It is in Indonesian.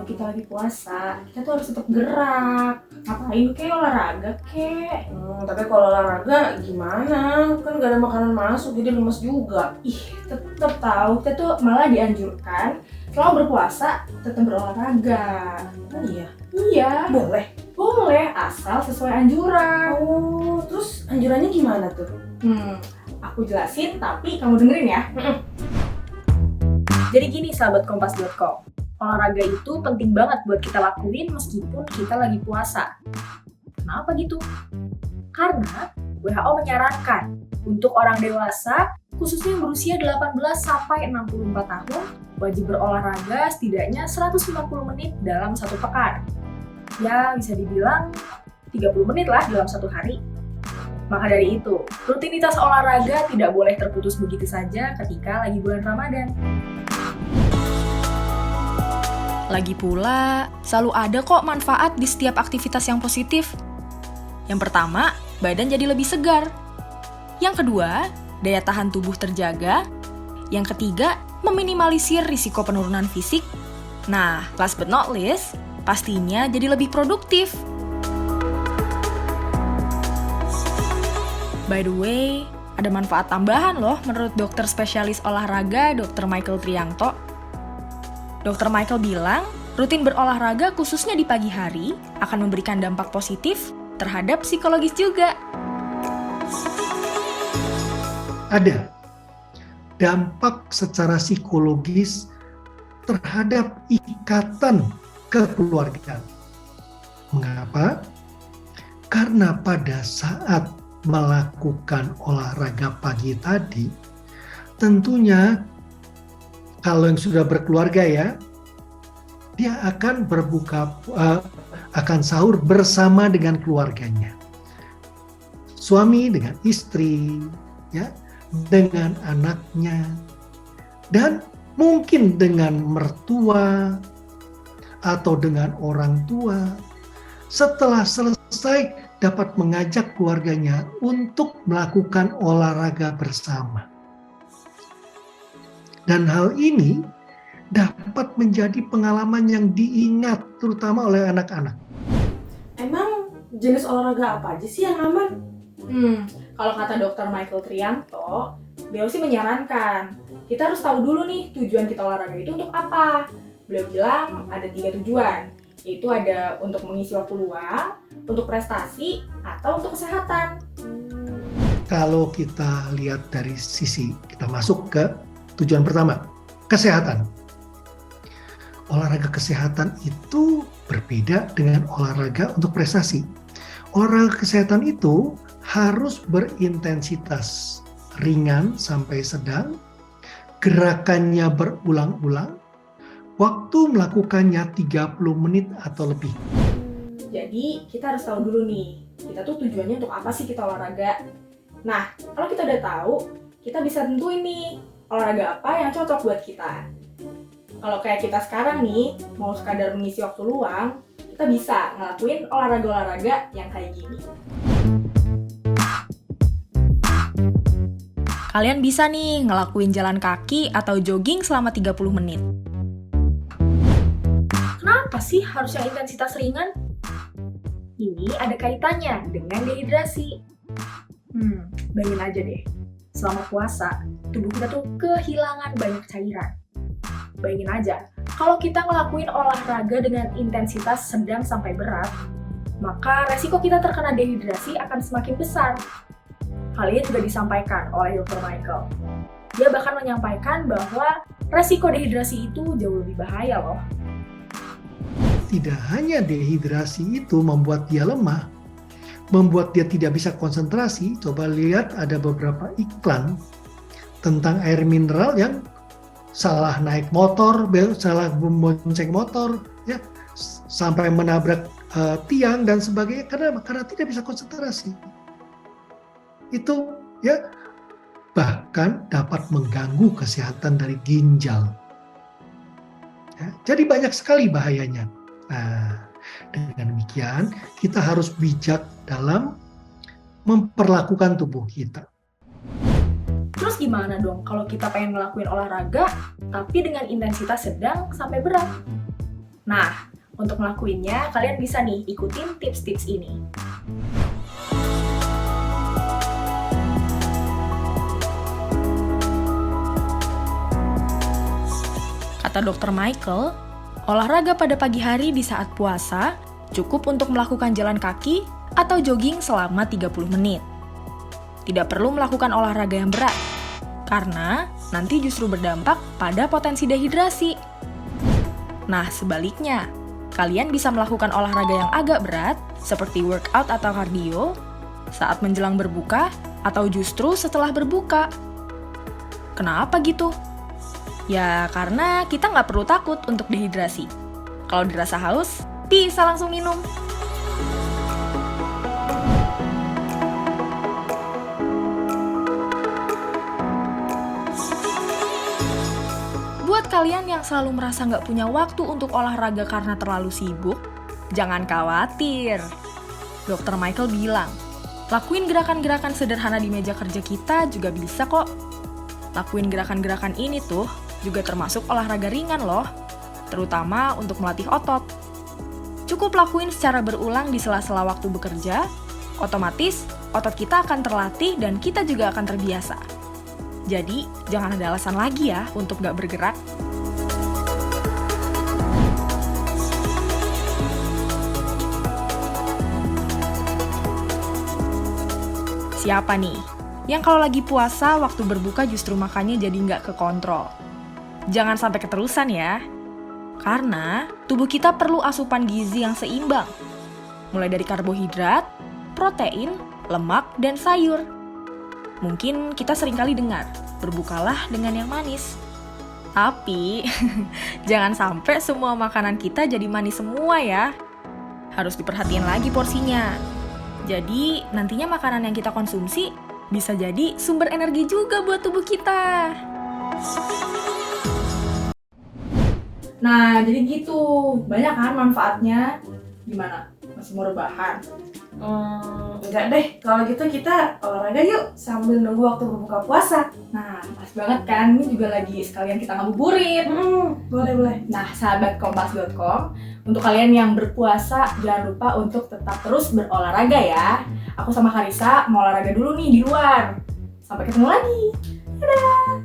kalau kita lagi puasa, kita tuh harus tetap gerak. Ngapain kek, olahraga kek. Tapi kalau olahraga gimana? Kan gak ada makanan masuk, jadi lemes juga. Tetap tahu, kita tuh malah dianjurkan selama berpuasa tetap berolahraga. Oh iya? Iya, Boleh? boleh asal sesuai anjuran. Oh, terus anjurannya gimana tuh? Aku jelasin tapi kamu dengerin ya. Jadi gini sahabat kompas.com, olahraga itu penting banget buat kita lakuin meskipun kita lagi puasa. Kenapa gitu? Karena WHO menyarankan untuk orang dewasa, khususnya yang berusia 18 sampai 64 tahun, wajib berolahraga setidaknya 150 menit dalam satu pekan. Ya, bisa dibilang 30 menit lah dalam satu hari. Maka dari itu, rutinitas olahraga tidak boleh terputus begitu saja ketika lagi bulan Ramadan. Lagi pula, selalu ada kok manfaat di setiap aktivitas yang positif. Yang pertama, badan jadi lebih segar. Yang kedua, daya tahan tubuh terjaga. Yang ketiga, meminimalisir risiko penurunan fisik. Nah, last but not least, pastinya jadi lebih produktif. By the way, ada manfaat tambahan loh menurut dokter spesialis olahraga Dr. Michael Triangto. Dr. Michael bilang, rutin berolahraga khususnya di pagi hari akan memberikan dampak positif terhadap psikologis juga. Ada dampak secara psikologis terhadap ikatan kekeluargaan. Mengapa? Karena pada saat melakukan olahraga pagi tadi, tentunya kalau yang sudah berkeluarga ya, dia akan akan sahur bersama dengan keluarganya. Suami dengan istri, ya, dengan anaknya, dan mungkin dengan mertua atau dengan orang tua. Setelah selesai dapat mengajak keluarganya untuk melakukan olahraga bersama. Dan hal ini dapat menjadi pengalaman yang diingat terutama oleh anak-anak. Emang jenis olahraga apa aja sih yang aman? Kalau kata Dr. Michael Triangto, beliau sih menyarankan kita harus tahu dulu nih tujuan kita olahraga itu untuk apa. Beliau bilang ada 3 tujuan, yaitu ada untuk mengisi waktu luang, untuk prestasi, atau untuk kesehatan. Kalau kita lihat dari sisi, kita masuk ke tujuan pertama, kesehatan. Olahraga kesehatan itu berbeda dengan olahraga untuk prestasi. Olahraga kesehatan itu harus berintensitas ringan sampai sedang, gerakannya berulang-ulang, waktu melakukannya 30 menit atau lebih. Jadi kita harus tahu dulu nih, kita tuh tujuannya untuk apa sih kita olahraga. Nah, kalau kita udah tahu, kita bisa tentuin nih olahraga apa yang cocok buat kita. Kalau kayak kita sekarang nih, mau sekadar mengisi waktu luang, kita bisa ngelakuin olahraga-olahraga yang kayak gini. Kalian bisa nih ngelakuin jalan kaki atau jogging selama 30 menit. Kenapa sih harus yang intensitas ringan? Ini ada kaitannya dengan dehidrasi. Bayangin aja deh, selama puasa, tubuh kita tuh kehilangan banyak cairan. Bayangin aja, kalau kita ngelakuin olahraga dengan intensitas sedang sampai berat, maka resiko kita terkena dehidrasi akan semakin besar. Hal ini juga disampaikan oleh Dr. Michael. Dia bahkan menyampaikan bahwa resiko dehidrasi itu jauh lebih bahaya loh. Tidak hanya dehidrasi itu membuat dia lemah, membuat dia tidak bisa konsentrasi. Coba lihat ada beberapa iklan tentang air mineral yang salah naik motor, salah membonceng motor, ya, sampai menabrak tiang dan sebagainya karena tidak bisa konsentrasi. Itu ya bahkan dapat mengganggu kesehatan dari ginjal. Ya, jadi banyak sekali bahayanya. Nah, dengan demikian kita harus bijak dalam memperlakukan tubuh kita. Terus gimana dong kalau kita pengen ngelakuin olahraga tapi dengan intensitas sedang sampai berat? Nah, untuk ngelakuinnya, kalian bisa nih ikutin tips-tips ini. Kata Dr. Michael, olahraga pada pagi hari di saat puasa cukup untuk melakukan jalan kaki atau jogging selama 30 menit. Tidak perlu melakukan olahraga yang berat, karena nanti justru berdampak pada potensi dehidrasi. Nah, sebaliknya, kalian bisa melakukan olahraga yang agak berat, seperti workout atau kardio, saat menjelang berbuka atau justru setelah berbuka. Kenapa gitu? Ya, karena kita nggak perlu takut untuk dehidrasi. Kalau dirasa haus, bisa langsung minum. Buat kalian yang selalu merasa nggak punya waktu untuk olahraga karena terlalu sibuk, jangan khawatir. Dr. Michael bilang, lakuin gerakan-gerakan sederhana di meja kerja kita juga bisa kok. Lakuin gerakan-gerakan ini tuh juga termasuk olahraga ringan loh, terutama untuk melatih otot. Cukup lakuin secara berulang di sela-sela waktu bekerja, otomatis otot kita akan terlatih dan kita juga akan terbiasa. Jadi, jangan ada alasan lagi ya untuk nggak bergerak. Siapa nih yang kalau lagi puasa waktu berbuka justru makannya jadi nggak kekontrol? Jangan sampai keterusan ya. Karena tubuh kita perlu asupan gizi yang seimbang. Mulai dari karbohidrat, protein, lemak, dan sayur. Mungkin kita seringkali dengar, berbukalah dengan yang manis. Tapi, jangan sampai semua makanan kita jadi manis semua ya. Harus diperhatiin lagi porsinya. Jadi, nantinya makanan yang kita konsumsi bisa jadi sumber energi juga buat tubuh kita. Nah, jadi gitu. Banyak kan manfaatnya. Gimana? Masih mau rebahan? Enggak deh, kalau gitu kita olahraga yuk sambil nunggu waktu berbuka puasa. Nah, pas banget kan. Ini juga lagi sekalian kita ngabuburit. Boleh. Nah, sahabat kompas.com, untuk kalian yang berpuasa, jangan lupa untuk tetap terus berolahraga ya. Aku sama Karisa mau olahraga dulu nih di luar. Sampai ketemu lagi. Dadah!